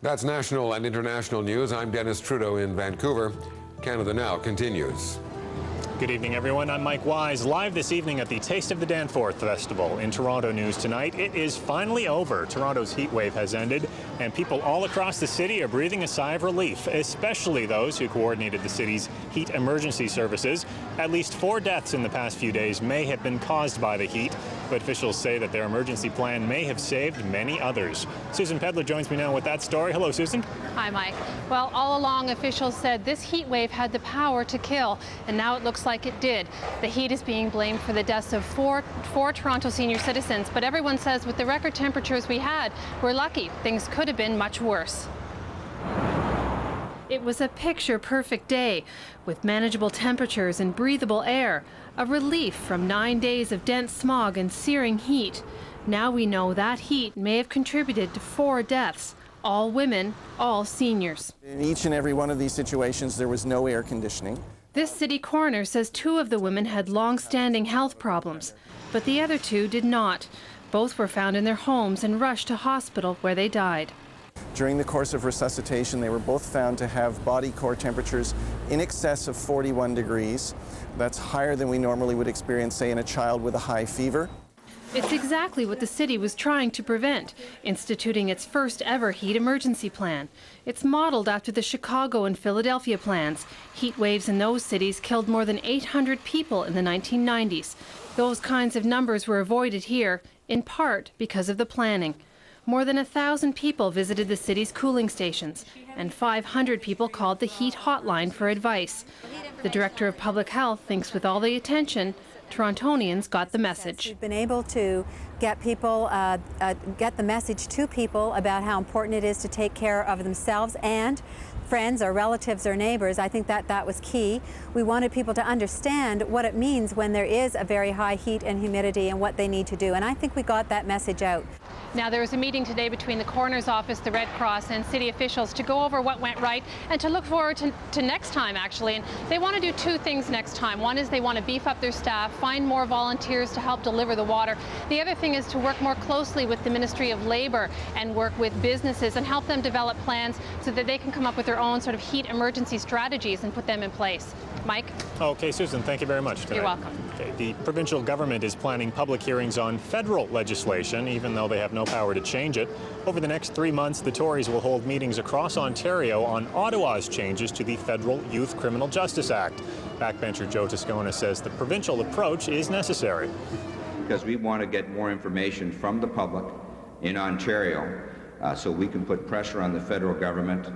That's national and international news. I'm Dennis Trudeau in Vancouver. Canada Now continues. Good evening, everyone. I'm Mike Wise, live this evening at the Taste of the Danforth Festival in Toronto. News tonight. It is finally over. Toronto's heat wave has ended, and people all across the city are breathing a sigh of relief, especially those who coordinated the city's heat emergency services. At least 4 deaths in the past few days may have been caused by the heat, but officials say that their emergency plan may have saved many others. Susan Pedler joins me now with that story. Hello, Susan. Hi, Mike. Well, all along, officials said this heat wave had the power to kill, and now it looks like it did. The heat is being blamed for the deaths of four Toronto senior citizens, but everyone says with the record temperatures we had, we're lucky. Things could have been much worse. It was a picture-perfect day with manageable temperatures and breathable air, a relief from 9 days of dense smog and searing heat. Now we know that heat may have contributed to 4 deaths, all women, all seniors. In each and every one of these situations, there was no air conditioning. This city coroner says 2 of the women had long-standing health problems, but the other 2 did not. Both were found in their homes and rushed to hospital where they died. During the course of resuscitation, they were both found to have body core temperatures in excess of 41 degrees. That's higher than we normally would experience, say, in a child with a high fever. It's exactly what the city was trying to prevent, instituting its first ever heat emergency plan. It's modeled after the Chicago and Philadelphia plans. Heat waves in those cities killed more than 800 people in the 1990s. Those kinds of numbers were avoided here, in part because of the planning. More than 1,000 people visited the city's cooling stations, and 500 people called the heat hotline for advice. The director of public health thinks with all the attention, Torontonians got the message. We've been able to get people, get the message to people about how important it is to take care of themselves and friends or relatives or neighbors. I think that was key. We wanted people to understand what it means when there is a very high heat and humidity and what they need to do. And I think we got that message out. Now, there was a meeting today between the coroner's office, the Red Cross, and city officials to go over what went right and to look forward to next time, actually. And they want to do 2 things next time. One is they want to beef up their staff, find more volunteers to help deliver the water. The other thing is to work more closely with the Ministry of Labor and work with businesses and help them develop plans so that they can come up with their own sort of heat emergency strategies and put them in place. Mike? Okay, Susan, thank you very much tonight. You're welcome. Okay, the provincial government is planning public hearings on federal legislation, even though they have no power to change it. Over the next 3 months, the Tories will hold meetings across Ontario on Ottawa's changes to the Federal Youth Criminal Justice Act. Backbencher Joe Toscona says the provincial approach is necessary. Because we want to get more information from the public in Ontario so we can put pressure on the federal government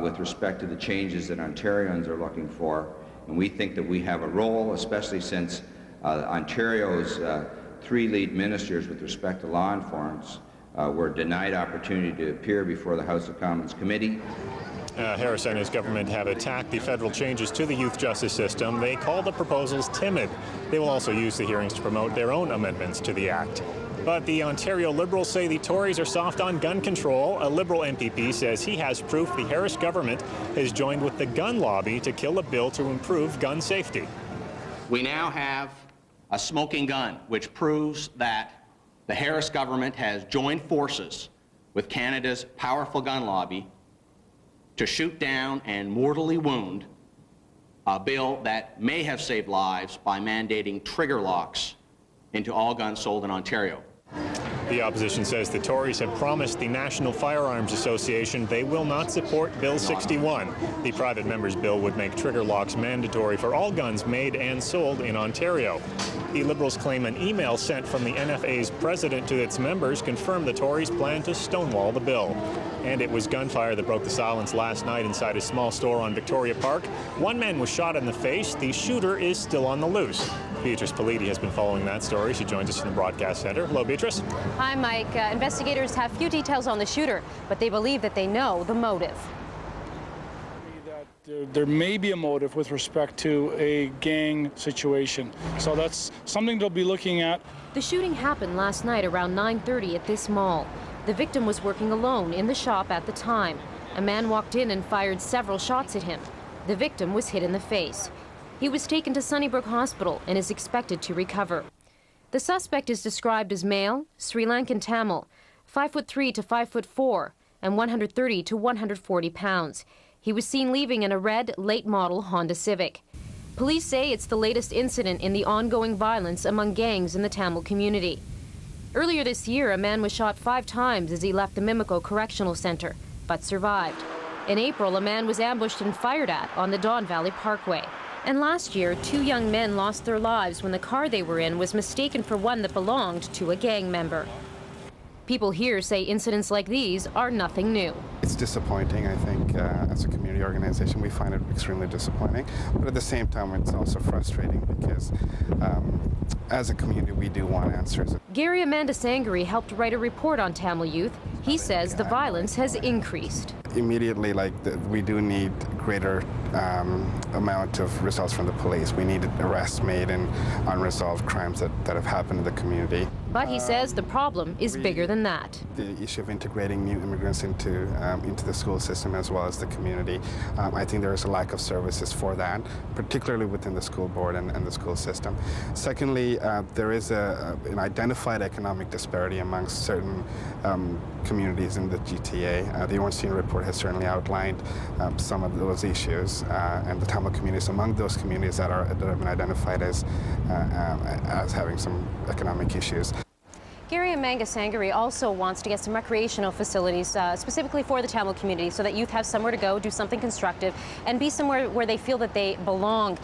with respect to the changes that Ontarians are looking for. And we think that we have a role, especially since Ontario's 3 lead ministers with respect to law enforcement were denied opportunity to appear before the House of Commons committee. Harris and his government have attacked the federal changes to the youth justice system. They call the proposals timid. They will also use the hearings to promote their own amendments to the act. But the Ontario Liberals say the Tories are soft on gun control. A Liberal MPP says he has proof the Harris government has joined with the gun lobby to kill a bill to improve gun safety. We now have a smoking gun, which proves that the Harris government has joined forces with Canada's powerful gun lobby to shoot down and mortally wound a bill that may have saved lives by mandating trigger locks into all guns sold in Ontario. The opposition says the Tories have promised the National Firearms Association they will not support Bill 61. The private member's bill would make trigger locks mandatory for all guns made and sold in Ontario. The Liberals claim an email sent from the NFA's president to its members confirmed the Tories plan to stonewall the bill. And it was gunfire that broke the silence last night inside a small store on Victoria Park. 1 man was shot in the face. The shooter is still on the loose. Beatrice Politi has been following that story. She joins us from the broadcast center. Hello, Beatrice. Hi, Mike. Investigators have few details on the shooter, but they believe that they know the motive. There may be a motive with respect to a gang situation. So that's something they'll be looking at. The shooting happened last night around 9:30 at this mall. The victim was working alone in the shop at the time. A man walked in and fired several shots at him. The victim was hit in the face. He was taken to Sunnybrook Hospital and is expected to recover. The suspect is described as male, Sri Lankan Tamil, 5'3" to 5'4", and 130 to 140 pounds. He was seen leaving in a red, late-model Honda Civic. Police say it's the latest incident in the ongoing violence among gangs in the Tamil community. Earlier this year, a man was shot 5 times as he left the Mimico Correctional Center, but survived. In April, a man was ambushed and fired at on the Don Valley Parkway. And last year, 2 young men lost their lives when the car they were in was mistaken for one that belonged to a gang member. People here say incidents like these are nothing new. It's disappointing, I think, as a community organization. We find it extremely disappointing. But at the same time, it's also frustrating because as a community, we do want answers. Gary Amanda Sangari helped write a report on Tamil youth. He says the violence has increased. Immediately, we do need greater amount of results from the police. We need arrests made in unresolved crimes that have happened in the community. But he says the problem is bigger than that. The issue of integrating new immigrants into the school system as well as the community, I think there is a lack of services for that, particularly within the school board and the school system. Secondly, there is an identified economic disparity amongst certain communities in the GTA. The Ornstein report has certainly outlined some of those issues, and the Tamil communities among those communities that have been identified as having some economic issues. Gary Amanda Sangari also wants to get some recreational facilities specifically for the Tamil community so that youth have somewhere to go, do something constructive, and be somewhere where they feel that they belong.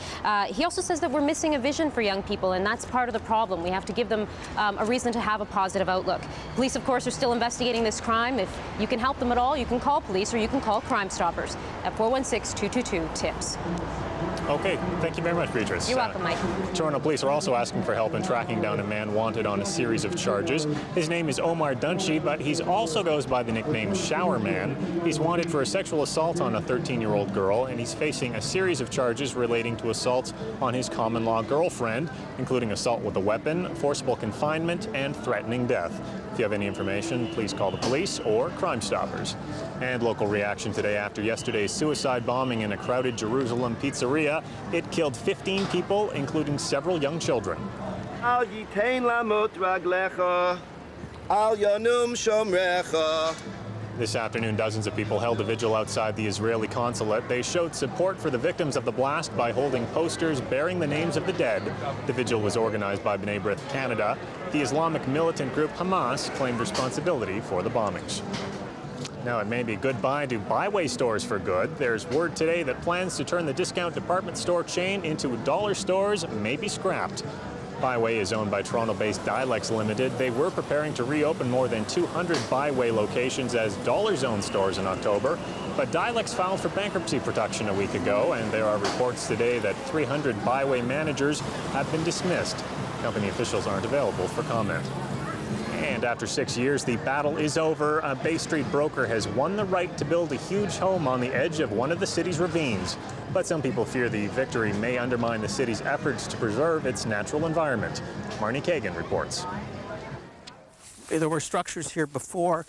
He also says that we're missing a vision for young people, and that's part of the problem. We have to give them a reason to have a positive outlook. Police, of course, are still investigating this crime. If you can help them at all, you can call police or you can call Crime Stoppers at 416-222-TIPS. Okay, thank you very much, Beatrice. You're welcome, Mike. Toronto police are also asking for help in tracking down a man wanted on a series of charges. His name is Omar Dunchi, but he also goes by the nickname Shower Man. He's wanted for a sexual assault on a 13-year-old girl, and he's facing a series of charges relating to assaults on his common-law girlfriend, including assault with a weapon, forcible confinement, and threatening death. If you have any information, please call the police or Crime Stoppers. And local reaction today after yesterday's suicide bombing in a crowded Jerusalem pizzeria. It killed 15 people, including several young children. This afternoon, dozens of people held a vigil outside the Israeli consulate. They showed support for the victims of the blast by holding posters bearing the names of the dead. The vigil was organized by B'nai B'rith Canada. The Islamic militant group Hamas claimed responsibility for the bombings. Now, it may be goodbye to Byway stores for good. There's word today that plans to turn the discount department store chain into dollar stores may be scrapped. Byway is owned by Toronto-based Dilex Limited. They were preparing to reopen more than 200 Byway locations as Dollar Zone stores in October, but Dilex filed for bankruptcy protection a week ago, and there are reports today that 300 Byway managers have been dismissed. Company officials aren't available for comment. And after 6 years, the battle is over. A Bay Street broker has won the right to build a huge home on the edge of one of the city's ravines. But some people fear the victory may undermine the city's efforts to preserve its natural environment. Marnie Kagan reports. There were structures here before,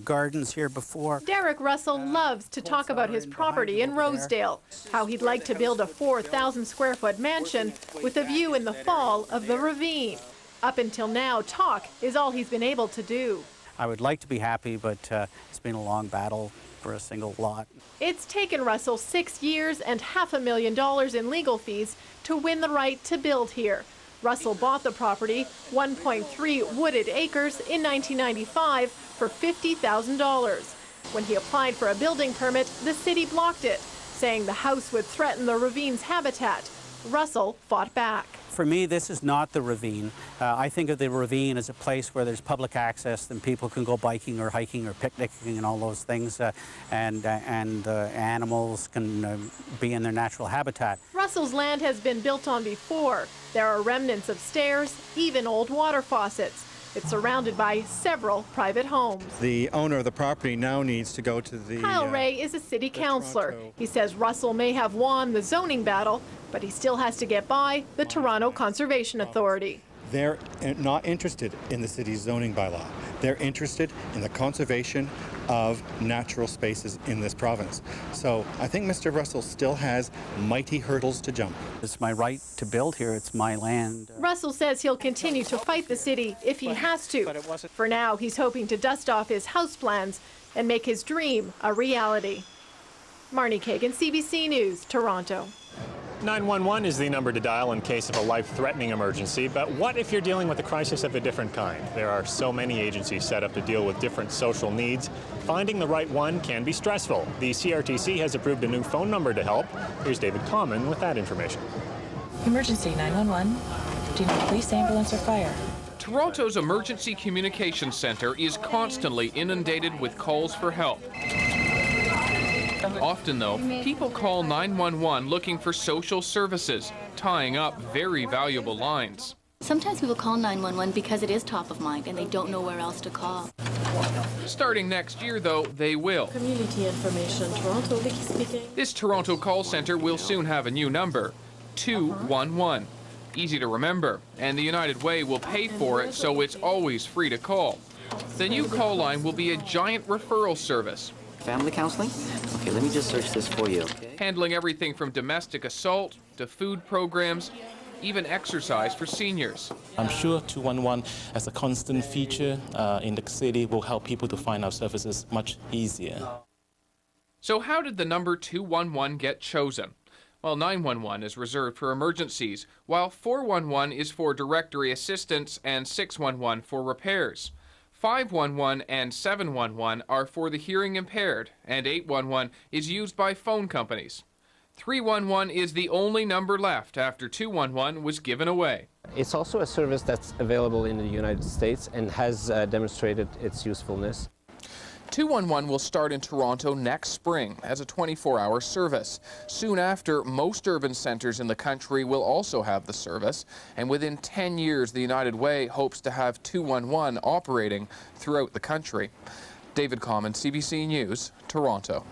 gardens here before. Derek Russell loves to talk about his property in Rosedale, how he'd like to build a 4,000 square foot mansion with a view in the fall of the ravine. Up until now, talk is all he's been able to do. I would like to be happy, but it's been a long battle for a single lot. It's taken Russell 6 years and $500,000 in legal fees to win the right to build here. Russell bought the property, 1.3 wooded acres, in 1995 for $50,000. When he applied for a building permit, the city blocked it, saying the house would threaten the ravine's habitat. Russell fought back. For me, this is not the ravine. I think of the ravine as a place where there's public access and people can go biking or hiking or picnicking and all those things, and animals can be in their natural habitat. Russell's land has been built on before. There are remnants of stairs, even old water faucets. It's surrounded by several private homes. The owner of the property now needs to go to the... Kyle Ray is a city councillor. He says Russell may have won the zoning battle, but he still has to get by the Toronto Conservation Authority. They're not interested in the city's zoning bylaw. They're interested in the conservation of natural spaces in this province. So I think Mr. Russell still has mighty hurdles to jump. It's my right to build here. It's my land. Russell says he'll continue to fight the city if he has to. For now, he's hoping to dust off his house plans and make his dream a reality. Marnie Kagan, CBC News, Toronto. 911 is the number to dial in case of a life-threatening emergency, but what if you're dealing with a crisis of a different kind? There are so many agencies set up to deal with different social needs. Finding the right one can be stressful. The CRTC has approved a new phone number to help. Here's David Common with that information. Emergency 911. Do you need police, ambulance, or fire? Toronto's Emergency Communications Centre is constantly inundated with calls for help. Often, though, people call 911 looking for social services, tying up very valuable lines. Sometimes people call 911 because it is top of mind and they don't know where else to call. Starting next year, though, they will. Community Information, Toronto, Vicky speaking. This Toronto call centre will soon have a new number, 211. Easy to remember, and the United Way will pay for it, so it's always free to call. The new call line will be a giant referral service. Family counseling? Okay, let me just search this for you. Okay. Handling everything from domestic assault to food programs, even exercise for seniors. I'm sure 211 as a constant feature in the city will help people to find our services much easier. So how did the number 211 get chosen? Well, 911 is reserved for emergencies, while 411 is for directory assistance and 611 for repairs. 511 and 711 are for the hearing impaired, and 811 is used by phone companies. 311 is the only number left after 211 was given away. It's also a service that's available in the United States and has demonstrated its usefulness. 211 will start in Toronto next spring as a 24-hour service. Soon after, most urban centres in the country will also have the service, and within 10 years, the United Way hopes to have 211 operating throughout the country. David Common, CBC News, Toronto.